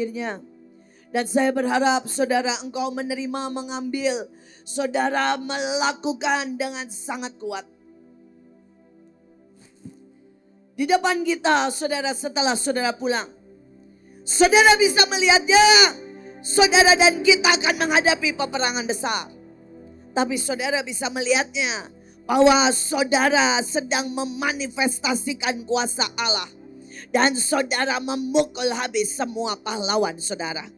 akhirnya. Dan saya berharap saudara engkau menerima, mengambil, saudara melakukan dengan sangat kuat. Di depan kita saudara, setelah saudara pulang, saudara bisa melihatnya. Saudara dan kita akan menghadapi peperangan besar. Tapi saudara bisa melihatnya bahwa saudara sedang memanifestasikan kuasa Allah. Dan saudara memukul habis semua pahlawan saudara.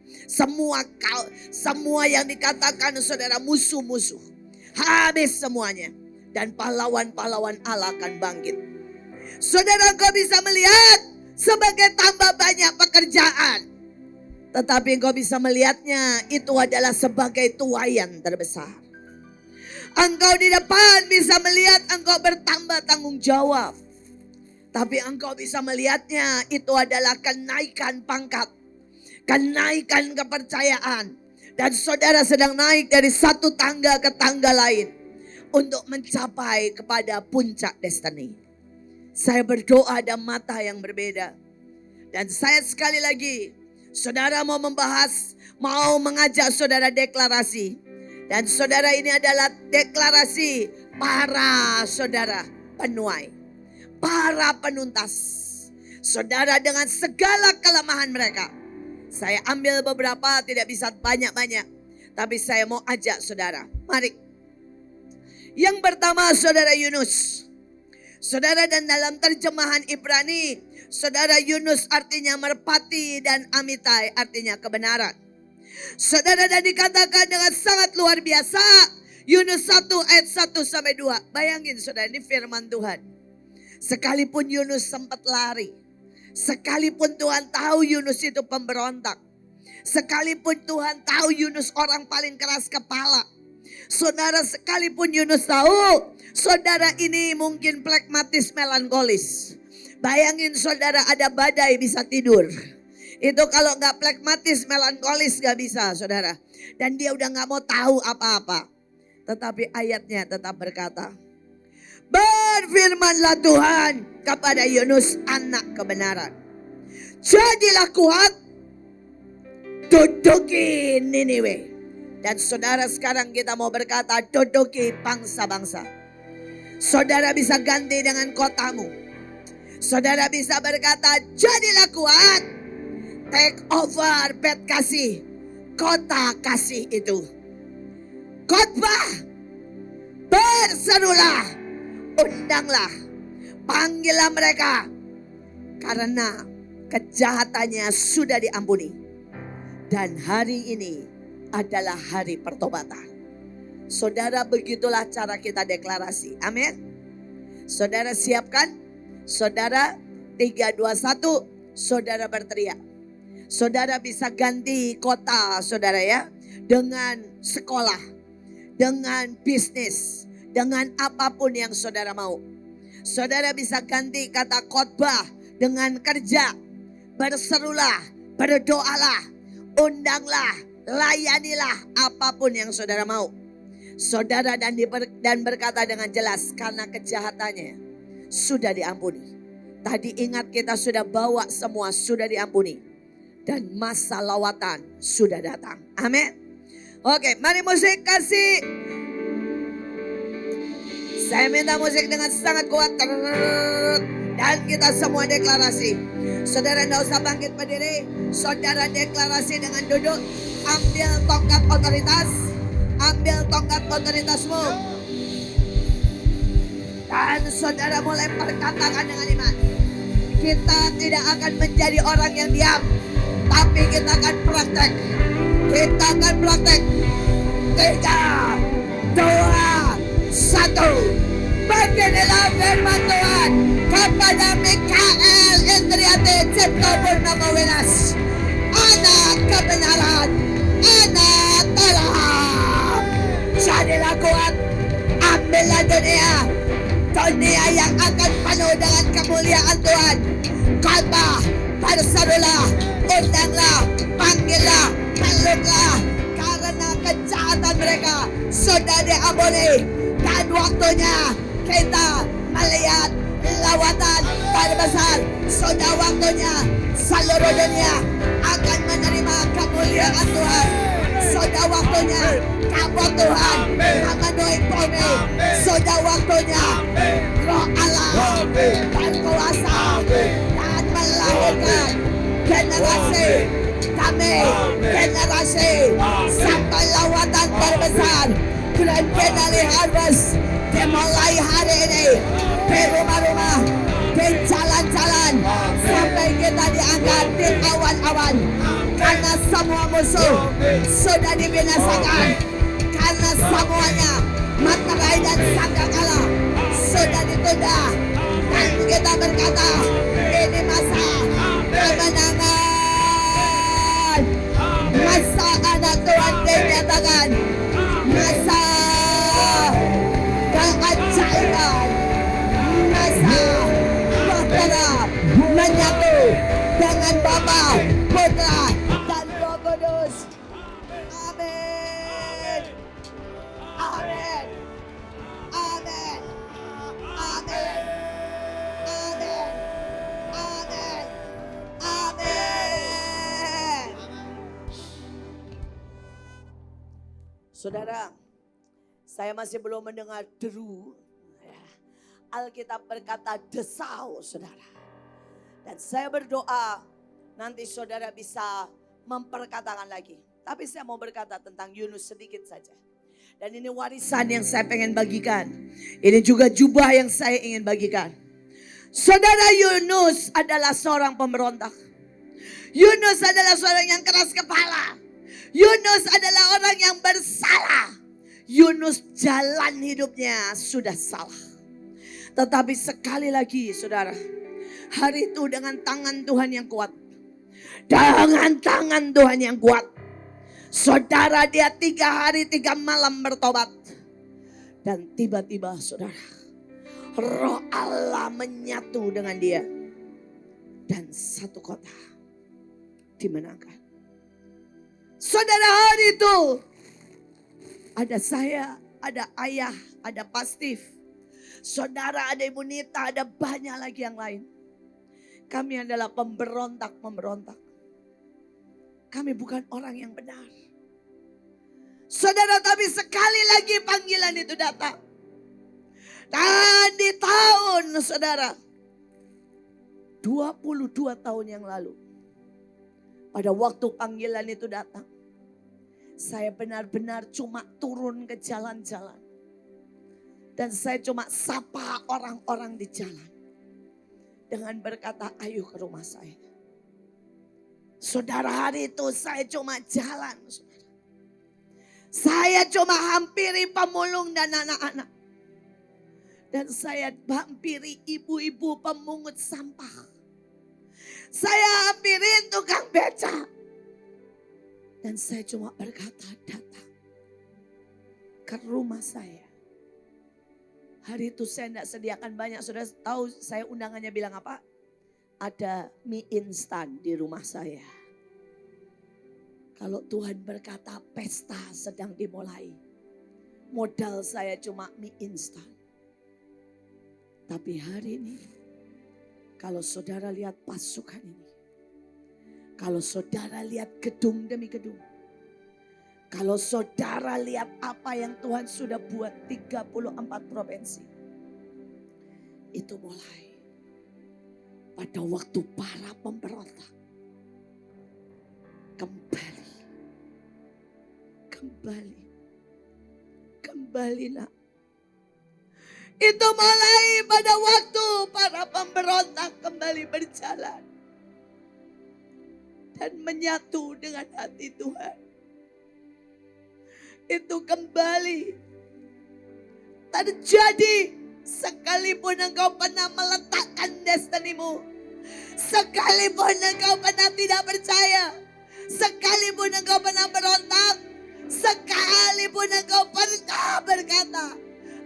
Semua yang dikatakan saudara musuh-musuh. Habis semuanya. Dan pahlawan-pahlawan Allah akan bangkit. Saudara, engkau bisa melihat sebagai tambah banyak pekerjaan. Tetapi engkau bisa melihatnya itu adalah sebagai tuaian terbesar. Engkau di depan bisa melihat engkau bertambah tanggung jawab. Tapi engkau bisa melihatnya itu adalah kenaikan pangkat. Kenaikan kepercayaan. Dan saudara sedang naik dari satu tangga ke tangga lain. Untuk mencapai kepada puncak destiny. Saya berdoa ada mata yang berbeda. Dan saya sekali lagi, saudara mau membahas, mau mengajak saudara deklarasi. Dan saudara ini adalah deklarasi para saudara penuai. Para penuntas. Saudara dengan segala kelemahan mereka. Saya ambil beberapa, tidak bisa banyak-banyak. Tapi saya mau ajak saudara. Mari. Yang pertama saudara Yunus. Saudara, dan dalam terjemahan Ibrani, saudara, Yunus artinya merpati dan Amitai artinya kebenaran. Saudara, dan dikatakan dengan sangat luar biasa. Yunus 1 ayat 1 sampai 2. Bayangin saudara, ini firman Tuhan. Sekalipun Yunus sempat lari. Sekalipun Tuhan tahu Yunus itu pemberontak. Sekalipun Tuhan tahu Yunus orang paling keras kepala. Saudara, sekalipun Yunus tahu, saudara ini mungkin pragmatis melankolis. Bayangin saudara, ada badai bisa tidur. Itu kalau gak pragmatis melankolis gak bisa saudara. Dan dia udah gak mau tahu apa-apa. Tetapi ayatnya tetap berkata, berfirmanlah Tuhan kepada Yunus anak kebenaran. Jadilah kuat, duduki Niniwe. Dan saudara, sekarang kita mau berkata duduki bangsa-bangsa. Saudara bisa ganti dengan kotamu. Saudara bisa berkata jadilah kuat. Take over bed kasih. Kota kasih itu. Khotbah. Berserulah. Undanglah. Panggillah mereka. Karena kejahatannya sudah diampuni. Dan hari ini adalah hari pertobatan. Saudara, begitulah cara kita deklarasi. Amin. Saudara siapkan. Saudara 3, 2, 1. Saudara berteriak. Saudara bisa ganti kota saudara ya. Dengan sekolah. Dengan bisnis. Dengan apapun yang saudara mau. Saudara bisa ganti kata khotbah dengan kerja. Berserulah. Berdoalah. Undanglah. Layanilah apapun yang saudara mau. Saudara dan berkata dengan jelas karena kejahatannya sudah diampuni. Tadi ingat kita sudah bawa semua sudah diampuni. Dan masa lawatan sudah datang. Amin. Oke, mari musik kasih. Saya minta musik dengan sangat kuat. Dan kita semua deklarasi. Saudara tidak usah bangkit berdiri. Saudara deklarasi dengan duduk. Ambil tongkat otoritas. Ambil tongkat otoritasmu. Dan saudara mulai perkatakan dengan iman. Kita tidak akan menjadi orang yang diam. Tapi kita akan praktek. Kita akan praktek. 3, 2, 1. Beginilah firman Tuhan kepada Mikael Indriati Cipto Purnama Winas. Anak kebenaran. Anak terang. Jadilah kuat. Ambillah dunia. Dunia yang akan penuh dengan kemuliaan Tuhan. Khotbah. Berserulah. Undanglah. Panggillah. Peluklah. Karena kejahatan mereka sudah diampuni. Dan waktunya kita melihat lawatan terbesar. Sudah waktunya seluruh dunia akan menerima kemuliaan Tuhan. Sudah waktunya kabut Tuhan memenuhi bumi. Sudah waktunya Roh Allah berkuasa dan melahirkan generasi kami, generasi sampai lawatan terbesar Grand Finale Harvest dimulai hari ini di rumah-rumah, di jalan-jalan, sampai kita diangkat di awan-awan. Karena semua musuh sudah dibinasakan, karena semuanya materai dan sangkakala sudah ditunda, dan kita berkata ini masa kemenangan, masa anak Tuhan dinyatakan, masa keajaiban, masa Bahtera menyatu dengan Bapa, Putra, dan Roh Kudus. Amin. Amin. Amin. Amin. Amin. Amin. Amin. Saudara, saya masih belum mendengar deru. Alkitab berkata desau, saudara. Dan saya berdoa nanti saudara bisa memperkatakan lagi. Tapi saya mau berkata tentang Yunus sedikit saja. Dan ini warisan yang saya pengen bagikan. Ini juga jubah yang saya ingin bagikan. Saudara, Yunus adalah seorang pemberontak. Yunus adalah seorang yang keras kepala. Yunus adalah orang yang bersalah. Yunus jalan hidupnya sudah salah. Tetapi sekali lagi saudara, hari itu dengan tangan Tuhan yang kuat. Dengan tangan Tuhan yang kuat. Saudara, dia 3 hari 3 malam bertobat. Dan tiba-tiba saudara, Roh Allah menyatu dengan dia. Dan satu kota dimenangkan. Saudara, hari itu ada saya, ada ayah, ada Pastif. Saudara, ada Ibu Nita, ada banyak lagi yang lain. Kami adalah pemberontak-pemberontak. Kami bukan orang yang benar. Saudara, tapi sekali lagi panggilan itu datang. Dan di tahun saudara, 22 tahun yang lalu, pada waktu panggilan itu datang, saya benar-benar cuma turun ke jalan-jalan. Dan saya cuma sapa orang-orang di jalan. Dengan berkata, ayo ke rumah saya. Saudara, hari itu saya cuma jalan. Saudara. Saya cuma hampiri pemulung dan anak-anak. Dan saya hampiri ibu-ibu pemungut sampah. Saya hampirin tukang beca. Dan saya cuma berkata, datang ke rumah saya. Hari itu saya tidak sediakan banyak. Saudara tahu saya undangannya bilang apa? Ada mie instan di rumah saya. Kalau Tuhan berkata pesta sedang dimulai. Modal saya cuma mie instan. Tapi hari ini, kalau saudara lihat pasukan ini. Kalau saudara lihat gedung demi gedung. Kalau saudara lihat apa yang Tuhan sudah buat 34 provinsi. Itu mulai pada waktu para pemberontak kembali nak. Itu mulai pada waktu para pemberontak kembali berjalan. Dan menyatu dengan hati Tuhan. Itu kembali terjadi sekalipun engkau pernah meletakkan destinimu, sekalipun engkau pernah tidak percaya, sekalipun engkau pernah berontak, sekalipun engkau pernah berkata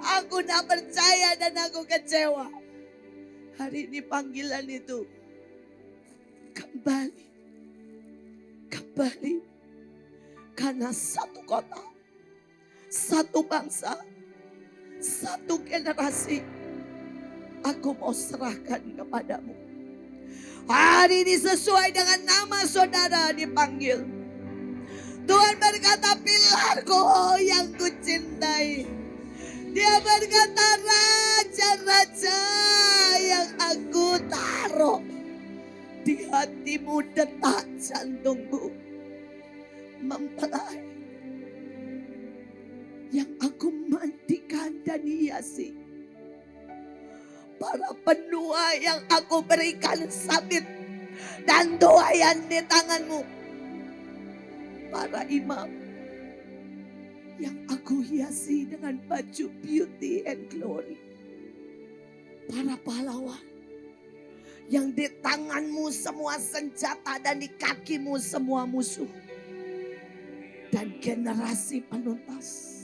aku tidak percaya dan aku kecewa, hari ini panggilan itu kembali karena satu kota, satu bangsa, satu generasi aku mau serahkan kepadamu. Hari ini sesuai dengan nama saudara dipanggil. Tuhan berkata, pilarku yang kucintai. Dia berkata, raja-raja yang aku taruh di hatimu, detak jantungku mempelai yang aku mandikan dan hiasi. Para penua yang aku berikan sabit dan tuaian di tanganmu. Para imam yang aku hiasi dengan baju beauty and glory. Para pahlawan yang di tanganmu semua senjata dan di kakimu semua musuh. Dan generasi penuntas.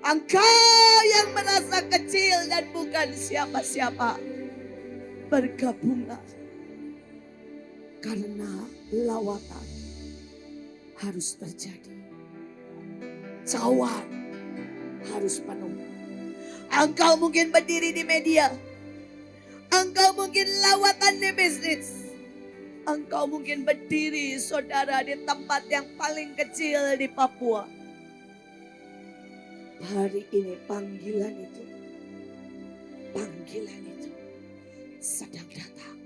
Engkau yang merasa kecil dan bukan siapa-siapa, bergabunglah. Karena lawatan harus terjadi. Cawan harus penuh. Engkau mungkin berdiri di media. Engkau mungkin lawatan di bisnis. Engkau mungkin berdiri, saudara, di tempat yang paling kecil di Papua. Hari ini panggilan itu sedang datang.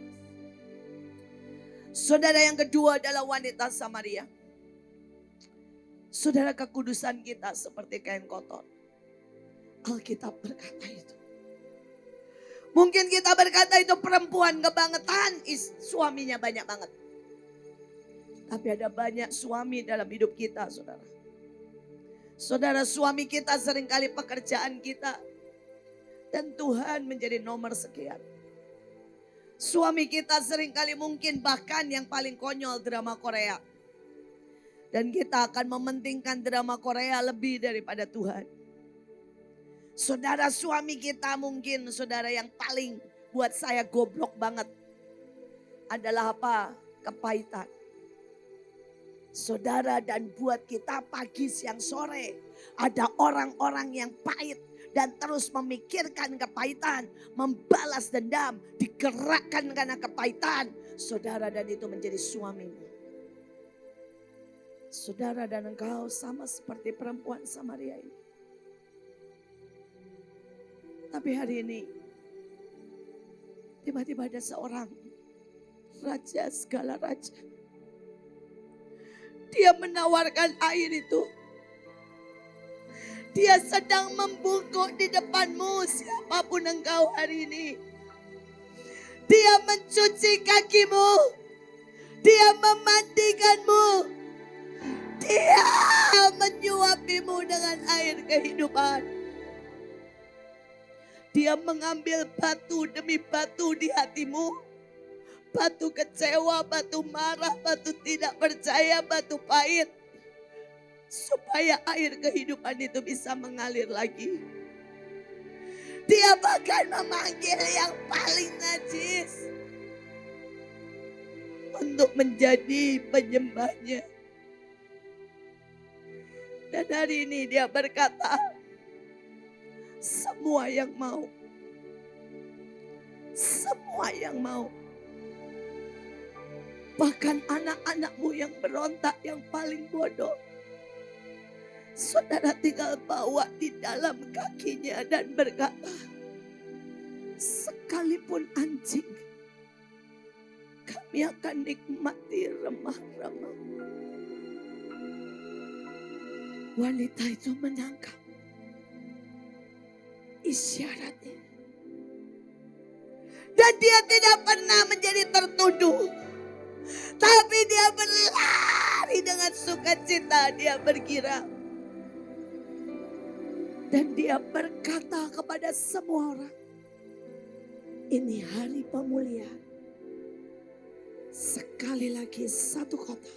Saudara, yang kedua adalah wanita Samaria. Saudara, kekudusan kita seperti kain kotor. Alkitab berkata itu. Mungkin kita berkata itu perempuan kebangetan, suaminya banyak banget. Tapi ada banyak suami dalam hidup kita, saudara. Saudara, suami kita seringkali pekerjaan kita. Dan Tuhan menjadi nomor sekian. Suami kita seringkali mungkin bahkan yang paling konyol drama Korea. Dan kita akan mementingkan drama Korea lebih daripada Tuhan. Saudara, suami kita mungkin saudara yang paling buat saya goblok banget. Adalah apa? Kepahitan. Saudara, dan buat kita pagi siang sore ada orang-orang yang pahit dan terus memikirkan kepahitan, membalas dendam, digerakkan karena kepahitan. Saudara, dan itu menjadi suamimu. Saudara, dan engkau sama seperti perempuan Samaria ini. Tapi hari ini tiba-tiba ada seorang raja segala raja. Dia menawarkan air itu. Dia sedang membungkuk di depanmu, siapapun engkau hari ini. Dia mencuci kakimu. Dia memandikanmu. Dia menyuapimu dengan air kehidupan. Dia mengambil batu demi batu di hatimu. Batu kecewa, batu marah, batu tidak percaya, batu pahit. Supaya air kehidupan itu bisa mengalir lagi. Dia bahkan memanggil yang paling najis. Untuk menjadi penyembahnya. Dan hari ini dia berkata, semua yang mau. Semua yang mau. Bahkan anak-anakmu yang berontak yang paling bodoh. Saudara tinggal bawa di dalam kakinya dan berkata, sekalipun anjing, kami akan nikmati remah-remah. Wanita itu menangkap isyaratnya. Dan dia tidak pernah menjadi tertuduh. Tapi dia berlari dengan sukacita, dia berkira. Dan dia berkata kepada semua orang, ini hari pemulihan. Sekali lagi satu kota,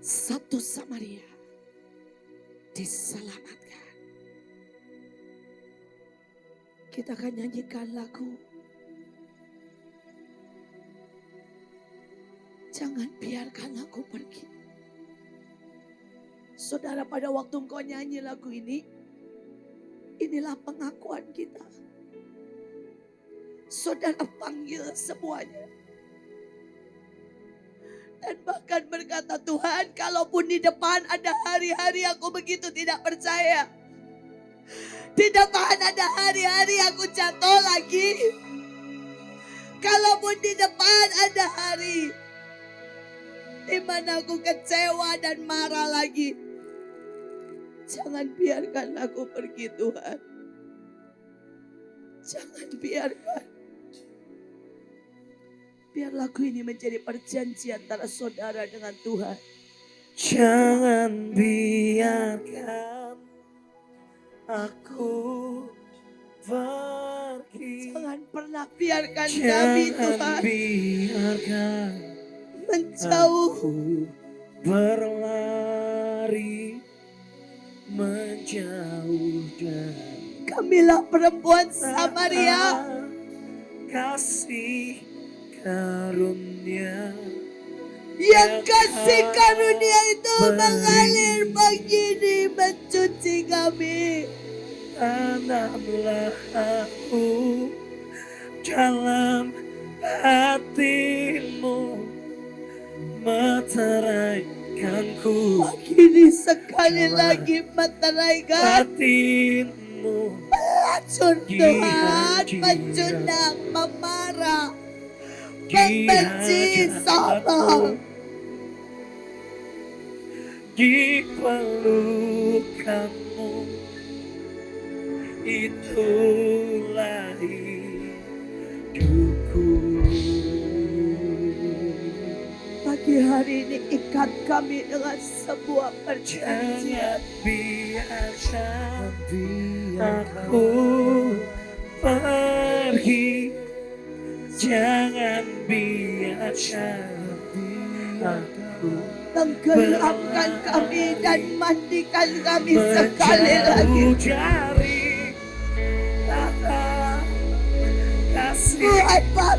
satu Samaria diselamatkan. Kita akan nyanyikan lagu. Jangan biarkan aku pergi. Saudara, pada waktu engkau nyanyi lagu ini, inilah pengakuan kita. saudara panggil semuanya. Dan bahkan berkata, Tuhan, kalaupun di depan ada hari-hari aku begitu tidak percaya. Di depan ada hari-hari aku jatuh lagi. Kalaupun di depan ada hari di mana aku kecewa dan marah lagi. Jangan biarkan aku pergi, Tuhan. Jangan biarkan. Biar lagu ini menjadi perjanjian antara saudara dengan Tuhan. Jangan biarkan aku pergi. Jangan pernah biarkan kami, Tuhan, Jangan biarkan menjauh. aku berlari menjauh dari Kamilah perempuan Samaria. kasih karunia Yang kasih karunia itu mengalir begini mencuci kami. tanamlah aku dalam hatimu, meteraikanku Begini sekali lagi meteraikan. hatimu. Pelacur Tuhan, pecundang, pemarah, pembenci, sombong. Di pelukanmu itulah hidupku. Pagi hari ini ikat kami dengan sebuah perjanjian. Jangan biarkan aku pergi. Jangan biarkan aku Tenggelamkan kami dan mandikan kami sekali lagi. Mencari tata kasih. Buat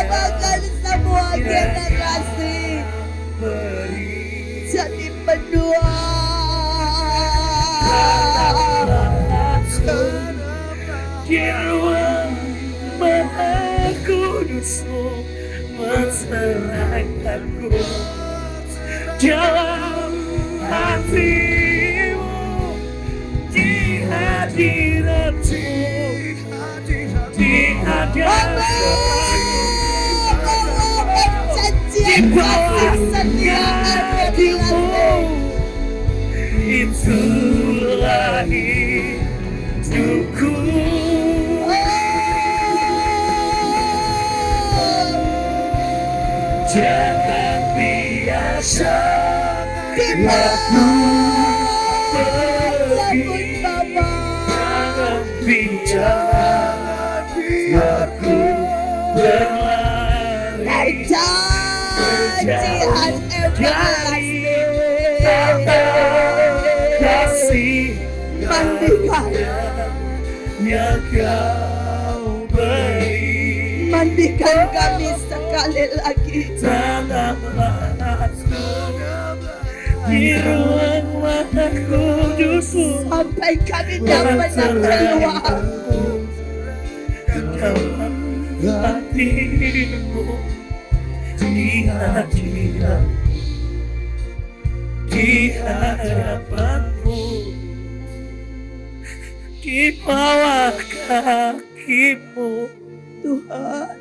bahkan semua generasi Beri jadi pendua. di ruang Maha Kudusmu, mencerahkanku dalam hatimu, di hadiratmu, di hadapanmu, di bawah kaki-Mu. Itulah hidupku. Jangan biasa aku pergi. Jangan biarkan aku berlari Perjanjian dari everlasting. tata kasih Mandikan. yang Kau beri. Mandikan kami sekali lagi. Tanamlah aku di ruang Maha Kudusmu, Sampai kami dapat keluar. dalam hatimu, di hadirat, di hadapanmu, di bawah kaki-Mu. Tuhan,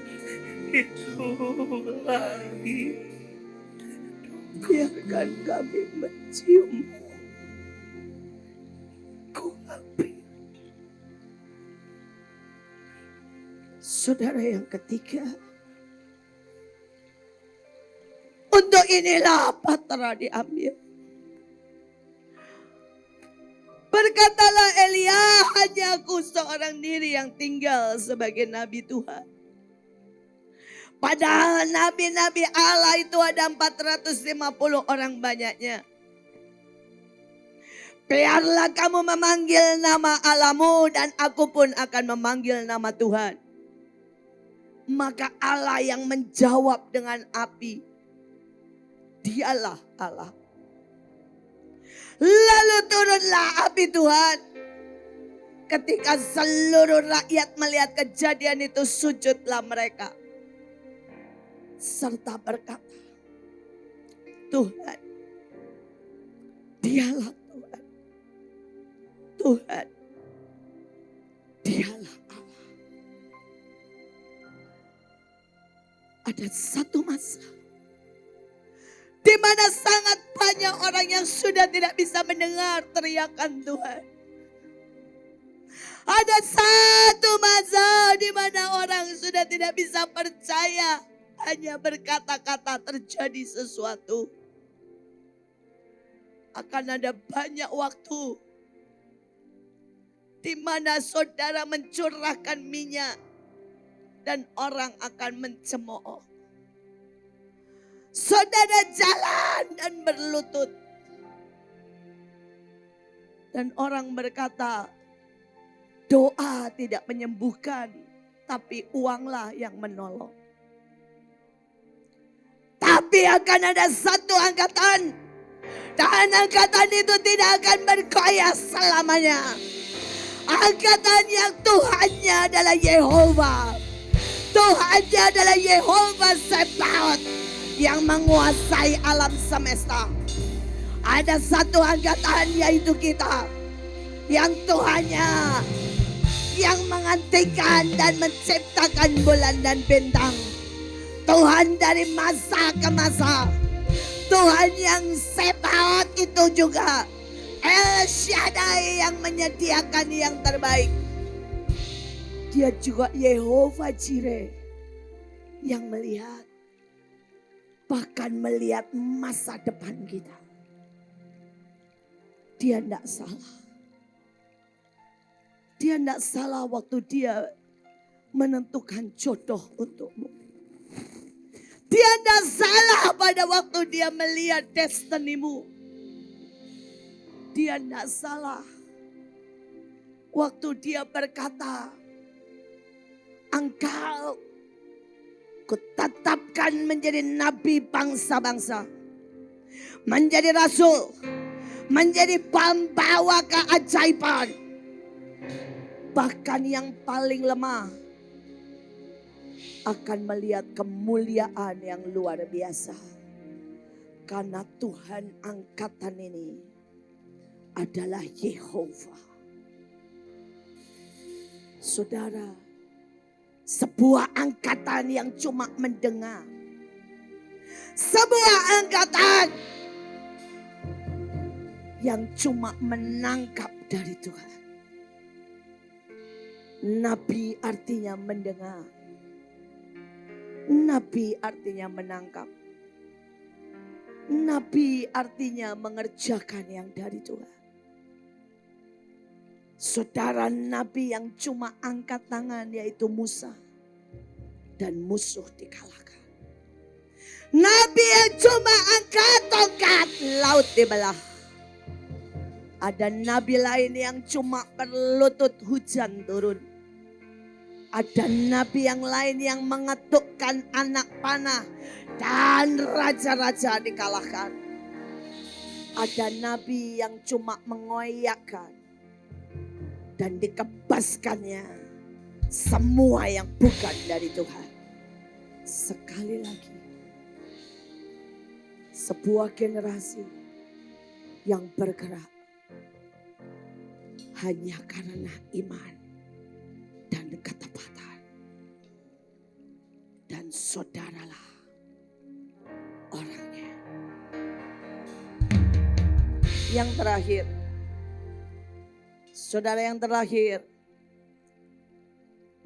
Itulah biarkan kami mencium. Ku ambil. Saudara yang ketiga, untuk inilah Patra diambil. Berkatalah Elia, hanya aku seorang diri yang tinggal sebagai nabi Tuhan. Padahal nabi-nabi Allah itu ada 450 orang banyaknya. Biarlah kamu memanggil nama Allahmu dan aku pun akan memanggil nama Tuhan. Maka Allah yang menjawab dengan api, Dialah Allah. Lalu turunlah api Tuhan Ketika seluruh rakyat melihat kejadian itu, sujudlah mereka. Serta berkata, Tuhan, Dialah Tuhan. Tuhan, Dialah Allah. Ada satu masa di mana sangat banyak orang yang sudah tidak bisa mendengar teriakan Tuhan. Ada satu masa di mana orang sudah tidak bisa percaya, hanya berkata-kata terjadi sesuatu. Akan ada banyak waktu di mana saudara mencurahkan minyak dan orang akan mencemooh. Saudara jalan dan berlutut. Dan orang berkata, doa tidak menyembuhkan, tapi uanglah yang menolong. Tapi akan ada satu angkatan, dan angkatan itu tidak akan bergoyah selamanya. Angkatan yang Tuhannya adalah Yehova. Tuhannya adalah Yehova Sebaot yang menguasai alam semesta. Ada satu angkatan, yaitu kita, yang Tuhannya yang menghentikan dan menciptakan bulan dan bintang. Tuhan dari masa ke masa. Tuhan yang Sebaot itu juga El Shaddai yang menyediakan yang terbaik. Dia juga Yehova Jireh yang melihat, bahkan melihat masa depan kita. Dia tidak salah. Dia tidak salah waktu dia menentukan jodoh untukmu. Dia tidak salah pada waktu dia melihat destinimu. Dia tidak salah waktu dia berkata, engkau kutetapkan menjadi nabi bangsa-bangsa, menjadi rasul, menjadi pembawa keajaiban. Bahkan yang paling lemah akan melihat kemuliaan yang luar biasa. Karena Tuhan angkatan ini adalah Yehova. Saudara, sebuah angkatan yang cuma mendengar. Sebuah angkatan yang cuma menangkap dari Tuhan. Nabi artinya mendengar. Nabi artinya menangkap. Nabi artinya mengerjakan yang dari Tuhan. Saudara, nabi yang cuma angkat tangan yaitu Musa. Dan musuh dikalahkan. Nabi yang cuma angkat tongkat, laut dibelah. Ada nabi lain yang cuma berlutut, hujan turun. Ada nabi yang lain yang mengetukkan anak panah dan raja-raja dikalahkan. Ada nabi yang cuma mengoyakkan dan dikebaskannya semua yang bukan dari Tuhan. Sekali lagi, sebuah generasi yang bergerak hanya karena iman dan ketepatan. Dan saudaralah orangnya. Yang terakhir, saudara yang terakhir,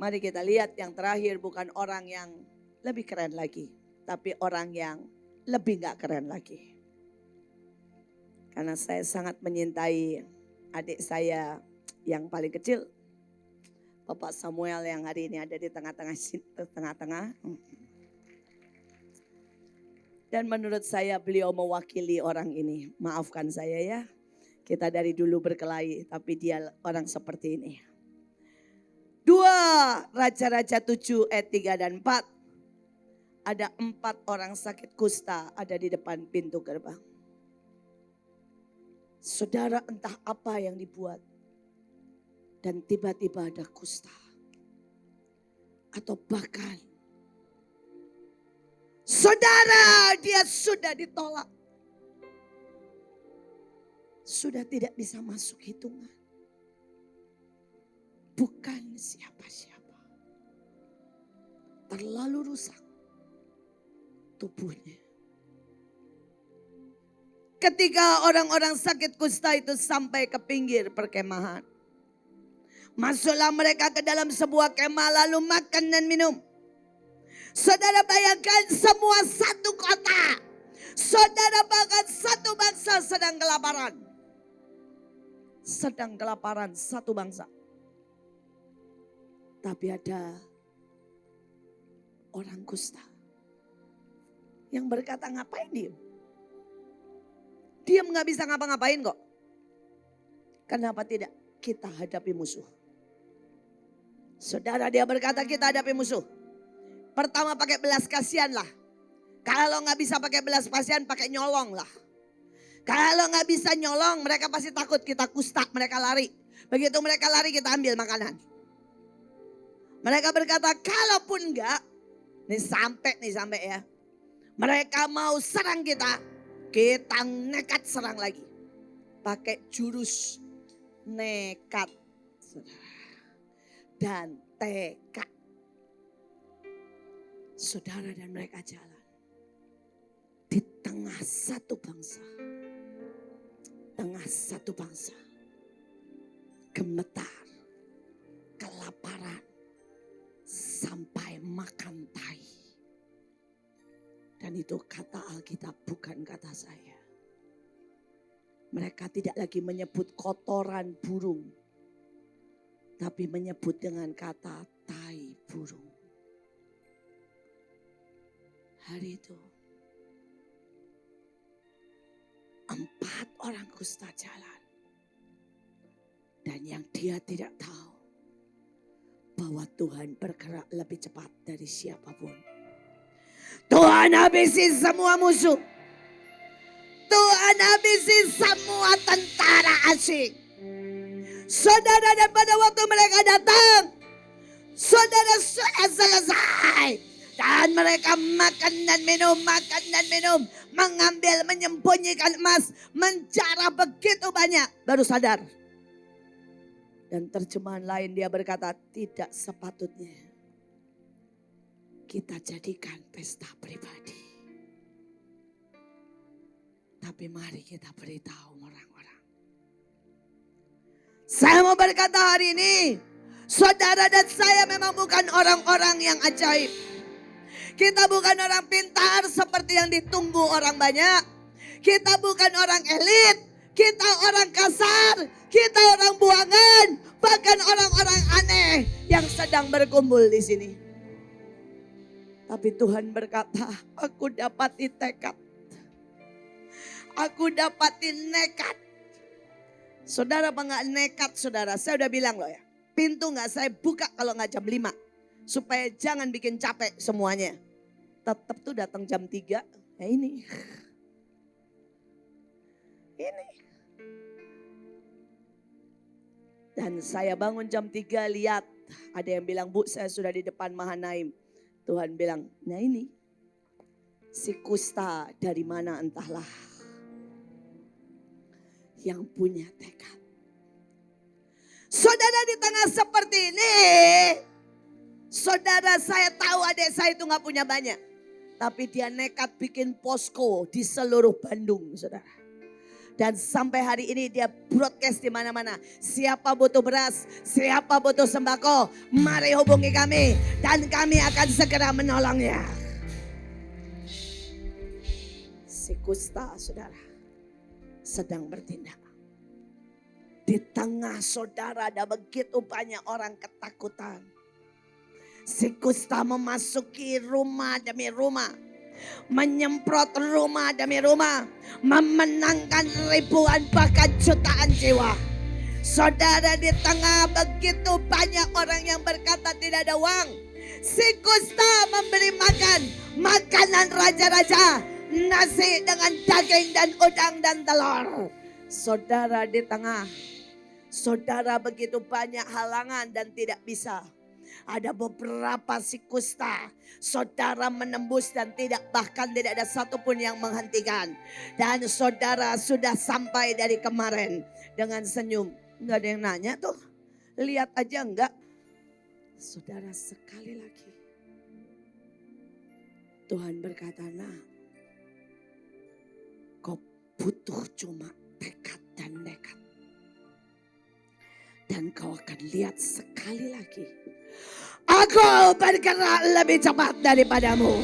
mari kita lihat yang terakhir bukan orang yang lebih keren lagi, tapi orang yang lebih gak keren lagi. Karena saya sangat menyintai adik saya yang paling kecil, Bapak Samuel yang hari ini ada di tengah-tengah. Dan menurut saya beliau mewakili orang ini. Maafkan saya ya, kita dari dulu berkelahi, tapi dia orang seperti ini. 2 Raja-Raja 7 ayat 3 dan 4. Ada 4 orang sakit kusta ada di depan pintu gerbang. Saudara, entah apa yang dibuat. dan tiba-tiba ada kusta. Atau bahkan saudara, dia sudah ditolak. Sudah tidak bisa masuk hitungan. Bukan siapa-siapa. Terlalu rusak tubuhnya. Ketika orang-orang sakit kusta itu sampai ke pinggir perkemahan. Masuklah mereka ke dalam sebuah kemah lalu makan dan minum. Saudara bayangkan semua satu kota. Saudara bahkan satu bangsa sedang kelaparan. Sedang kelaparan satu bangsa. Tapi ada orang kusta yang berkata, ngapain diem? Diem gak bisa ngapa-ngapain kok. Kenapa tidak kita hadapi musuh? Saudara, dia berkata kita hadapi musuh. Pertama pakai belas kasihan lah. Kalau gak bisa pakai belas kasihan, pakai nyolong lah. Kalau gak bisa nyolong, mereka pasti takut kita kusta, mereka lari. Begitu mereka lari, kita ambil makanan. Mereka berkata, kalaupun enggak, nih sampai ya. Mereka mau serang kita nekat serang lagi. Pakai jurus nekat. Dan tekad. Saudara dan mereka jalan. Di tengah satu bangsa. Tengah satu bangsa. Gemetar. Kelaparan. Sampai makan tai. Dan itu kata Alkitab, bukan kata saya. Mereka tidak lagi menyebut kotoran burung. Tapi menyebut dengan kata tai burung. Hari itu 4 orang kusta jalan. Dan yang dia tidak tahu bahwa Tuhan bergerak lebih cepat dari siapapun. Tuhan habisi semua musuh. Tuhan habisi semua tentara asing. Saudara, dan pada waktu mereka datang, saudara sudah selesai. Dan mereka makan dan minum, mengambil, menyembunyikan emas, menjara begitu banyak, baru sadar. Dan terjemahan lain dia berkata, tidak sepatutnya kita jadikan pesta pribadi. Tapi mari kita beritahu orang-orang. Saya mau berkata hari ini, saudara dan saya memang bukan orang-orang yang ajaib. Kita bukan orang pintar seperti yang ditunggu orang banyak. Kita bukan orang elit. Kita orang kasar. Kita orang buangan. Bahkan orang-orang aneh yang sedang berkumpul di sini. Tapi Tuhan berkata, aku dapati tekad. Aku dapati nekat. Saudara apa gak nekat saudara? Saya udah bilang loh ya. Pintu gak saya buka kalau gak jam 5. Supaya jangan bikin capek semuanya. Tetap tuh datang jam 3. Ya ini. Ini. Dan saya bangun jam 3 lihat. Ada yang bilang, Bu saya sudah di depan Mahanaim. Tuhan bilang, nah ini. Si kusta dari mana entahlah. Yang punya tekad. Saudara di tengah seperti ini. Saudara, saya tahu adik saya itu gak punya banyak. Tapi dia nekat bikin posko di seluruh Bandung, saudara. Dan sampai hari ini dia broadcast di mana-mana. Siapa butuh beras, siapa butuh sembako, mari hubungi kami. Dan kami akan segera menolongnya. Si kusta, saudara, sedang bertindak. Di tengah saudara ada begitu banyak orang ketakutan. Si kusta memasuki rumah demi rumah. Menyemprot rumah demi rumah. Memenangkan ribuan bahkan jutaan jiwa. Saudara, di tengah begitu banyak orang yang berkata tidak ada uang. Si kusta memberi makan. Makanan raja-raja. Nasi dengan daging dan udang dan telur. Saudara, di tengah Saudara, begitu banyak halangan dan tidak bisa. Ada beberapa si kusta, saudara menembus dan bahkan tidak ada satupun yang menghentikan. Dan saudara sudah sampai dari kemarin dengan senyum. Nggak ada yang nanya tuh, lihat aja enggak. Saudara, sekali lagi Tuhan berkata, nah, kau butuh cuma tekad dan nekat. Dan kau akan lihat sekali lagi, aku bergerak lebih cepat daripadamu.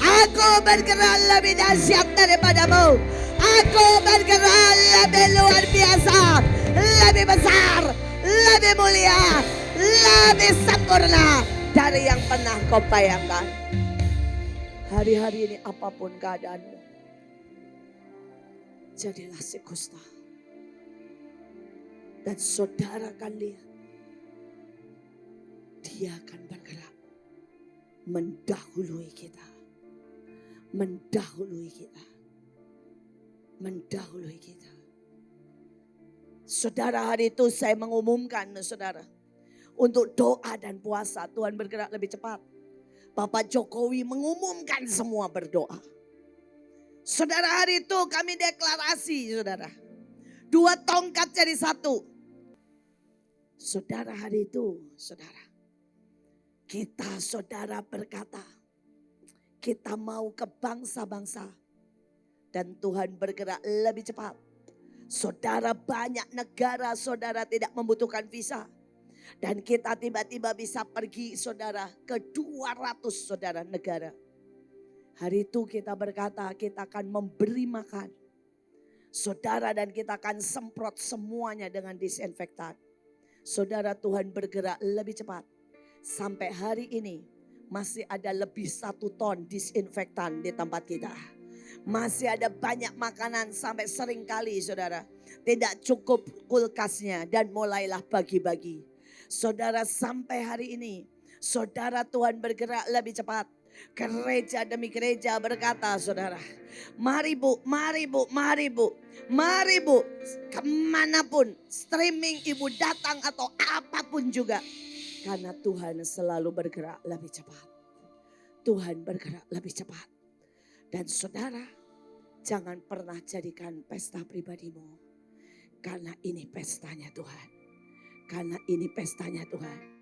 Aku bergerak lebih dahsyat daripadamu. Aku bergerak lebih luar biasa, lebih besar, lebih mulia, lebih sempurna dari yang pernah kau bayangkan. Hari-hari ini apapun keadaanmu, jadilah si kusta. Dan saudara akan lihat, dia akan bergerak mendahului kita. Mendahului kita. Mendahului kita. Saudara, hari itu saya mengumumkan, saudara, untuk doa dan puasa Tuhan bergerak lebih cepat. Bapak Jokowi mengumumkan semua berdoa. Saudara, hari itu kami deklarasi, saudara. 2 tongkat jadi 1. Saudara, hari itu, saudara, kita saudara berkata, kita mau ke bangsa-bangsa dan Tuhan bergerak lebih cepat. Saudara, banyak negara saudara tidak membutuhkan visa. Dan kita tiba-tiba bisa pergi saudara ke 200 saudara negara. Hari itu kita berkata kita akan memberi makan saudara dan kita akan semprot semuanya dengan disinfektan. Saudara, Tuhan bergerak lebih cepat. Sampai hari ini masih ada lebih 1 ton disinfektan di tempat kita. Masih ada banyak makanan sampai sering kali saudara tidak cukup kulkasnya dan mulailah bagi-bagi. Saudara, sampai hari ini saudara, Tuhan bergerak lebih cepat. Gereja demi gereja berkata saudara, mari bu, mari bu, mari bu, mari bu, kemanapun streaming ibu datang atau apapun juga. Karena Tuhan selalu bergerak lebih cepat. Tuhan bergerak lebih cepat. Dan saudara, jangan pernah jadikan pesta pribadimu. Karena ini pestanya Tuhan. Karena ini pestanya Tuhan.